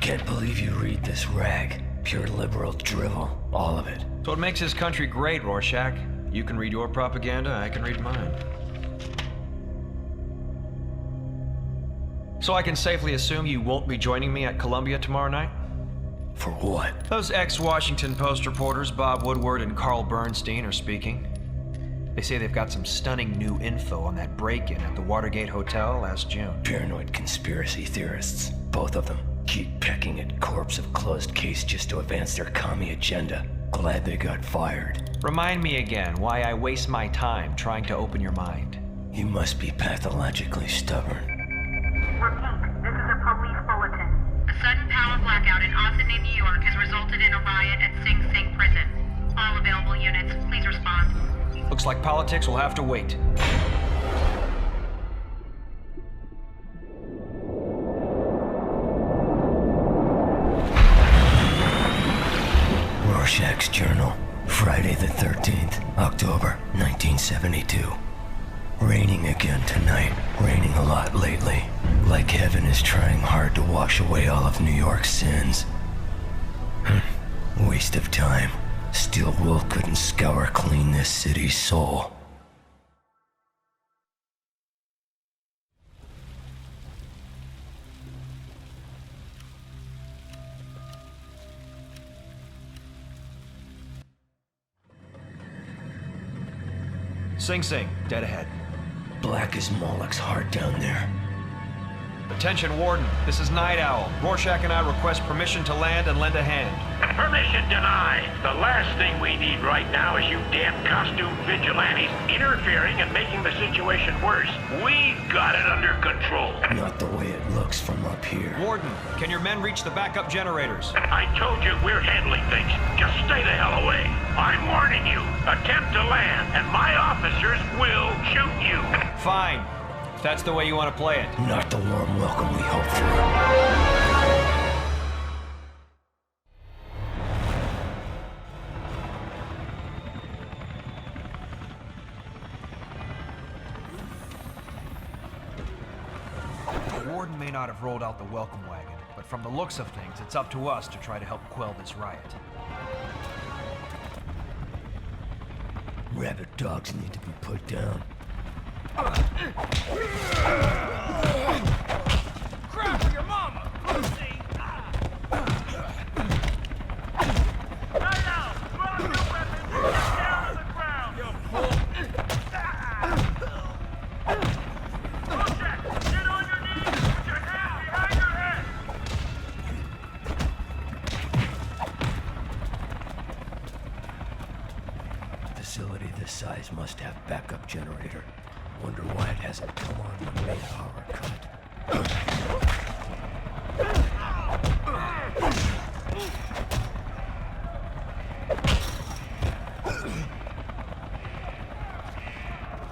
Can't believe you read this rag. Pure liberal drivel, all of it. So what makes this country great, Rorschach? You can read your propaganda, I can read mine. So I can safely assume you won't be joining me at Columbia tomorrow night? For what? Those ex-Washington Post reporters, Bob Woodward and Carl Bernstein, are speaking. They say they've got some stunning new info on that break-in at the Watergate Hotel last June. Paranoid conspiracy theorists, both of them. Keep pecking at corpse of closed case just to advance their commie agenda. Glad they got fired. Remind me again why I waste my time trying to open your mind. You must be pathologically stubborn. Repeat, this is a police bulletin. A sudden power blackout in Austin, New York has resulted in a riot at Sing Sing Prison. All available units, please respond. Looks like politics will have to wait. Rorschach's Journal, Friday the 13th, October, 1972. Raining again tonight. Raining a lot lately. Like heaven is trying hard to wash away all of New York's sins. Waste of time. Steel wool couldn't scour clean this city's soul. Sing Sing, dead ahead. Black as Moloch's heart down there. Attention, Warden. This is Night Owl. Rorschach and I request permission to land and lend a hand. Permission denied. The last thing we need right now is you damn costume vigilantes interfering and making the situation worse. We've got it under control. Not the way it looks from up here. Warden, can your men reach the backup generators? I told you we're handling things. Just stay the hell away. I'm warning you. Attempt to land, and my officers will shoot you. Fine. If that's the way you want to play it. Not the warm welcome we hoped for. The Warden may not have rolled out the welcome wagon, but from the looks of things, it's up to us to try to help quell this riot. Rabid dogs need to be put down. Cry for your mama, pussy! Night Owl, drop your weapons and get down to the ground! You fool! Rorschach, get on your knees! Put your hands behind your head! Facility this size must have backup generator. Wonder why it hasn't come on when main power cut.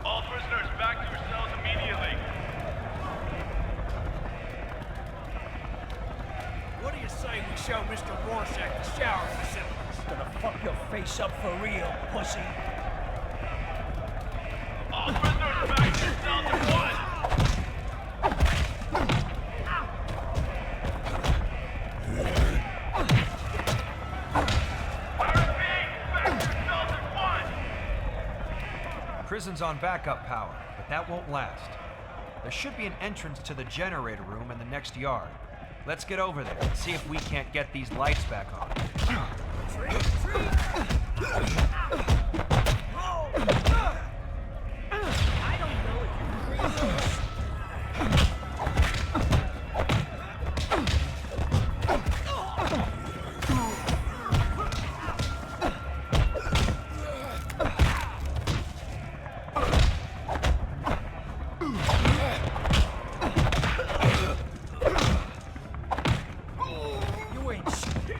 All prisoners back to your cells immediately. What do you say we show Mr. Rorschach the shower facilities? Gonna fuck your face up for real, pussy. All prisoners back to your cells at once. Prison's on backup power, but that won't last. There should be an entrance to the generator room in the next yard. Let's get over there and see if we can't get these lights back on. I don't know if you're crazy. You ain't shit.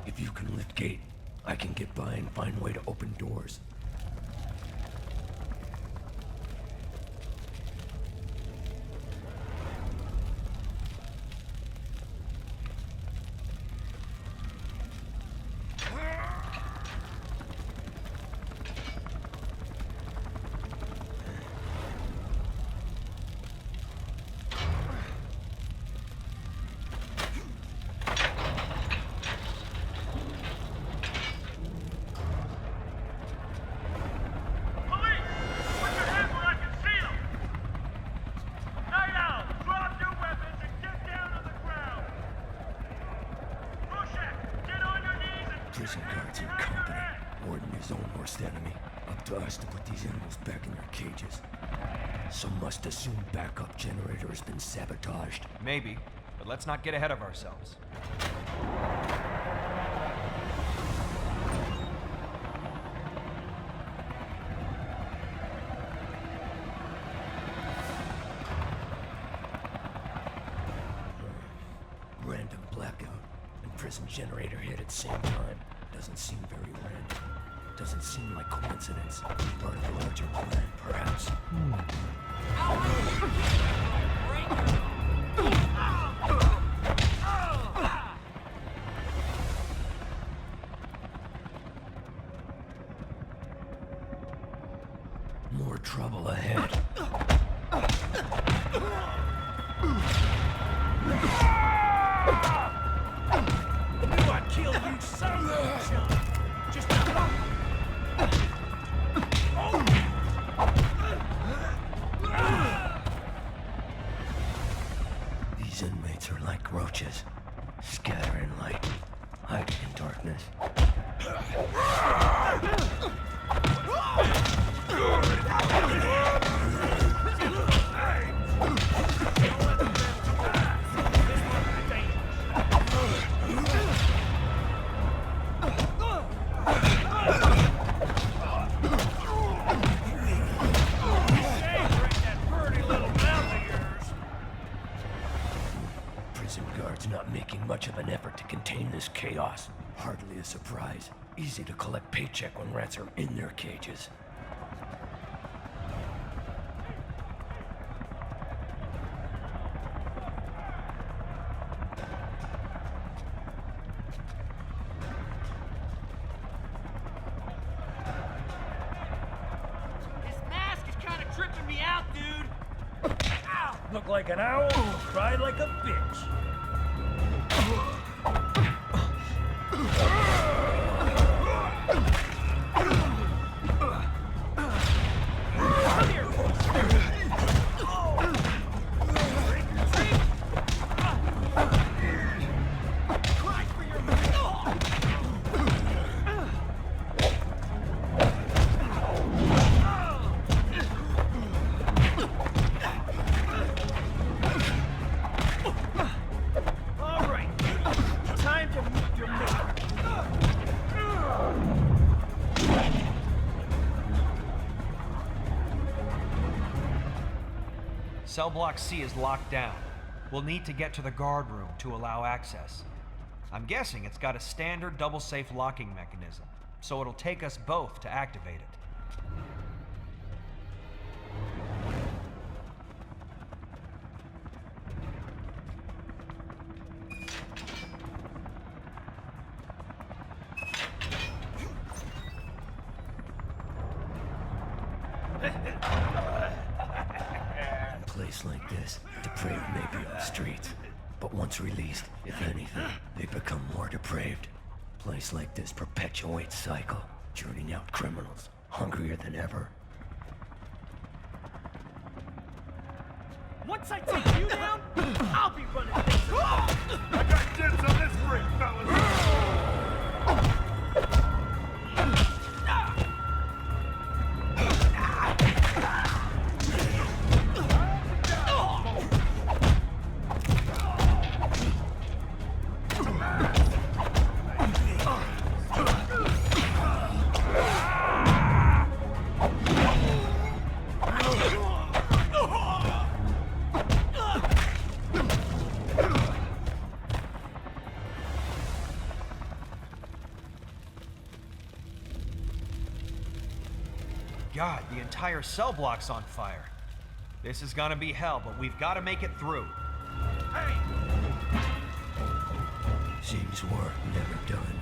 If you can lift gate, I can get by and find way to open doors. lost enemy. Up to us to put these animals back in their cages. So must assume backup generator has been sabotaged. Maybe, but let's not get ahead of ourselves. Random blackout and prison generator hit at same time. Doesn't seem very random. Doesn't seem like coincidence. Part of the larger plan, perhaps. More trouble ahead. Knew I'd kill you, son of a chump. Just These inmates are like roaches, scattering light, hiding in darkness. Prison guards not making much of an effort to contain this chaos. Hardly a surprise. Easy to collect paycheck when rats are in their cages. This mask is kind of tripping me out, dude. Ow! Look like an owl, cried like a bitch. Come here. Cry for your All right, time to meet your maker. Cell block C is locked down. We'll need to get to the guard room to allow access. I'm guessing it's got a standard double-safe locking mechanism, so it'll take us both to activate it. A place like this, depraved may be on the streets, but once released, if anything, they become more depraved. Place like this perpetuates cycle, churning out criminals, hungrier than ever. Once I take you down, I'll be running things. I got dibs on this freak, fellas! God, the entire cell block's on fire. This is gonna be hell, but we've got to make it through. Hey! Seems work never done.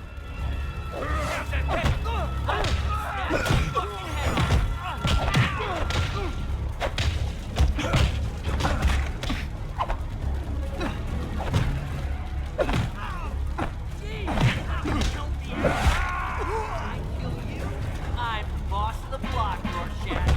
I'm boss of the block, Rorschach.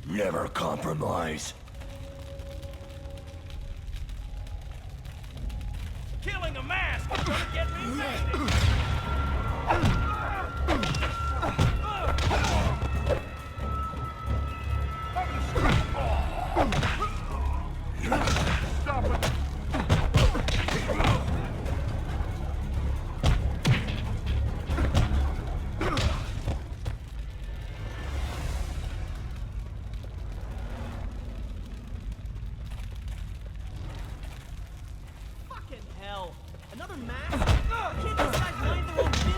Never compromise. Killing a mask is gonna get me infected. Stop it! Fucking hell. Another mask? Can't these guys mind their own business?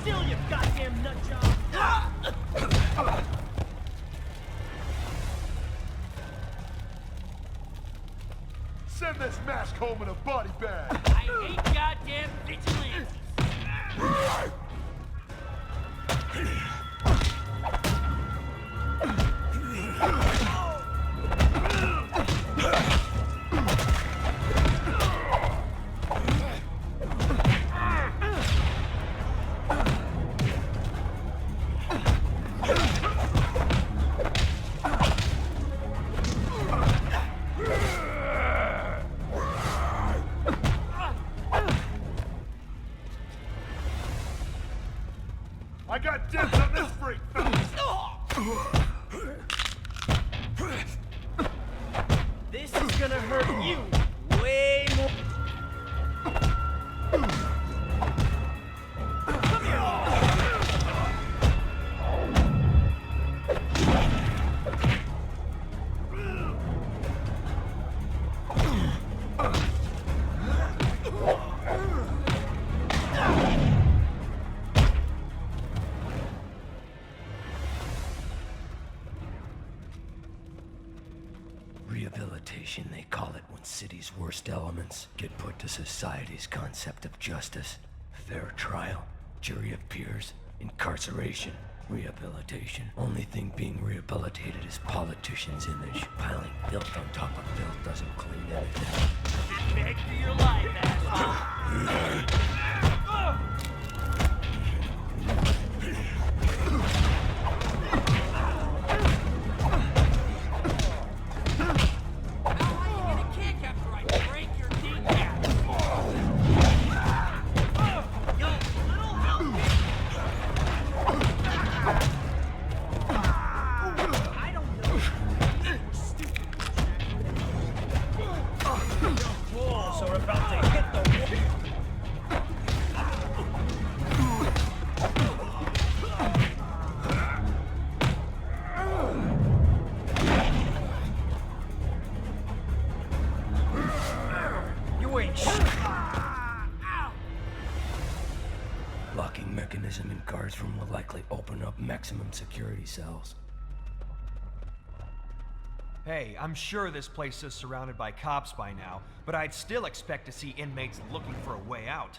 Still, you goddamn nutjob! Send this mask home in a body bag! I hate goddamn vigilantes! I got dibs on this freak, fellas! This is gonna hurt you way more. Come Rehabilitation, they call it when city's worst elements get put to society's concept of justice. Fair trial, jury of peers, incarceration, rehabilitation. Only thing being rehabilitated is politicians' image. Piling filth on top of filth doesn't clean anything. beg for your life, asshole. Walls are about to hit the wall. You ain't shit. Locking mechanism in guards room will likely open up maximum security cells. Hey, I'm sure this place is surrounded by cops by now, but I'd still expect to see inmates looking for a way out.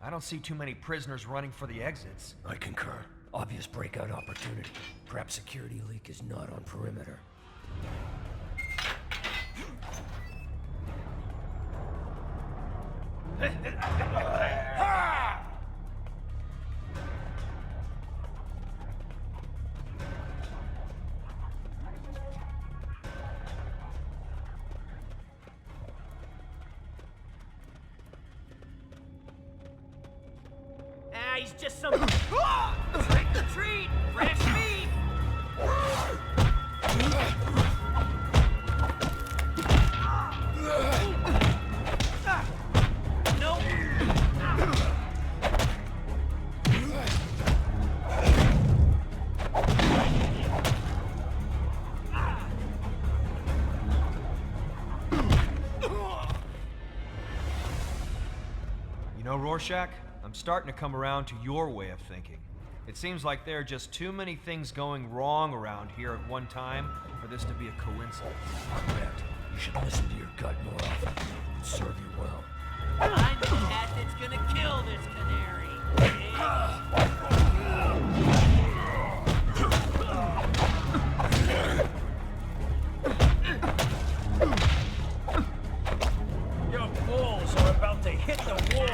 I don't see too many prisoners running for the exits. I concur. Obvious breakout opportunity. Perhaps security leak is not on perimeter. He's just some... Trick or treat! Fresh meat! Nope. You know, Rorschach, I'm starting to come around to your way of thinking. It seems like there are just too many things going wrong around here at one time for this to be a coincidence. Correct. You should listen to your gut more often. It'd serve you well. I'm the cat that's gonna kill this canary. Your balls are about to hit the wall.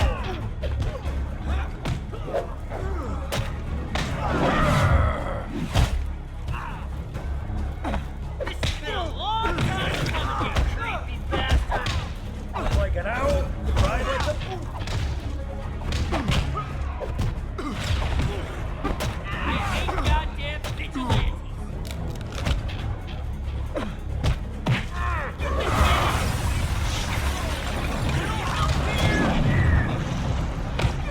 This has been a long time coming, you creepy bastard. Look like an owl, ride like a... I hate goddamn vigilantes.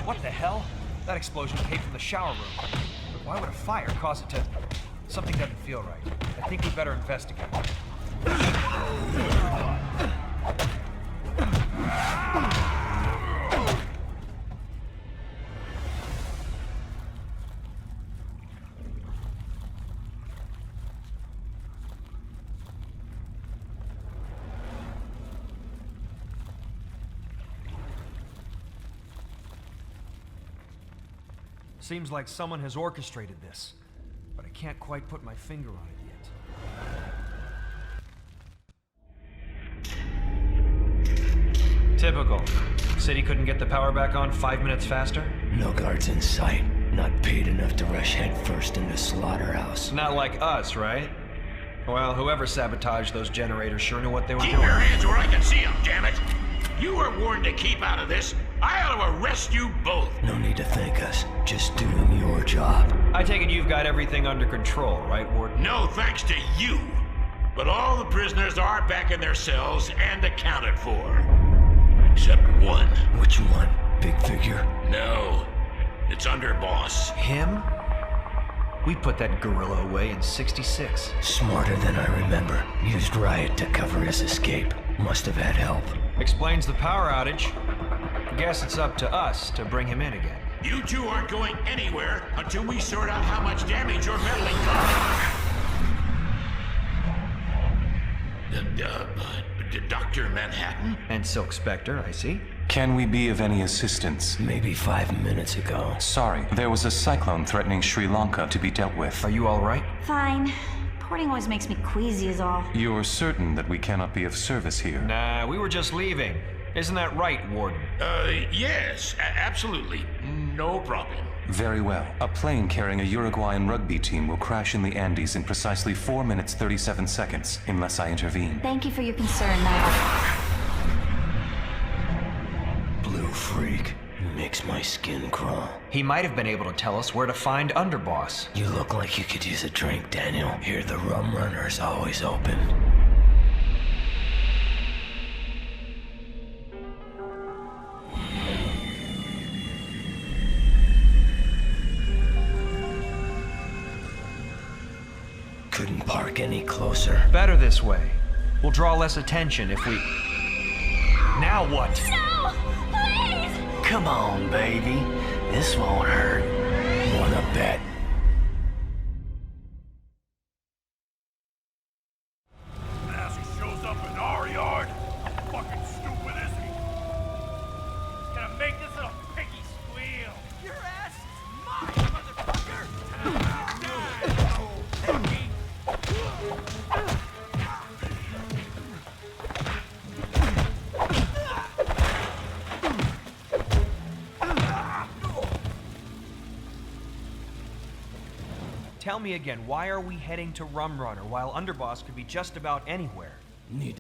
What the hell? That explosion came from the shower room. But why would a fire cause it to... Something doesn't feel right. I think we better investigate. Seems like someone has orchestrated this, but I can't quite put my finger on it yet. Typical. City couldn't get the power back on 5 minutes faster? No guards in sight. Not paid enough to rush headfirst into slaughterhouse. Not like us, right? Well, whoever sabotaged those generators sure knew what they were Keep doing. your hands where I can see them, damn it! You were warned to keep out of this. I ought to arrest you both. No need to thank us. Just doing your job. I take it you've got everything under control, right, Warden? No thanks to you. But all the prisoners are back in their cells and accounted for. Except one. Which one? Big figure? No. It's underboss. Him? We put that gorilla away in '66. Smarter than I remember. Used riot to cover his escape. Must have had help. Explains the power outage. Guess it's up to us to bring him in again. You two aren't going anywhere until we sort out how much damage your meddling caused. Dr. Manhattan? And Silk Spectre, I see. Can we be of any assistance? Maybe 5 minutes ago. Sorry, there was a cyclone threatening Sri Lanka to be dealt with. Are you all right? Fine. Porting always makes me queasy is all. You're certain that we cannot be of service here? Nah, we were just leaving. Isn't that right, Warden? Yes, absolutely. No problem. Very well. A plane carrying a Uruguayan rugby team will crash in the Andes in precisely 4 minutes 37 seconds, unless I intervene. Thank you for your concern, Nigh. Blue freak. Makes my skin crawl. He might have been able to tell us where to find Underboss. You look like you could use a drink, Daniel. Here the rum runner's always open. Couldn't park any closer. Better this way. We'll draw less attention if we... Now what? No! Please! Come on, baby. This won't hurt. Wanna bet? As he shows up in our yard, how fucking stupid is he? He's gonna make this little piggy squeal. Your ass is mine, motherfucker! Tell me again, why are we heading to Rum Runner while Underboss could be just about anywhere? Need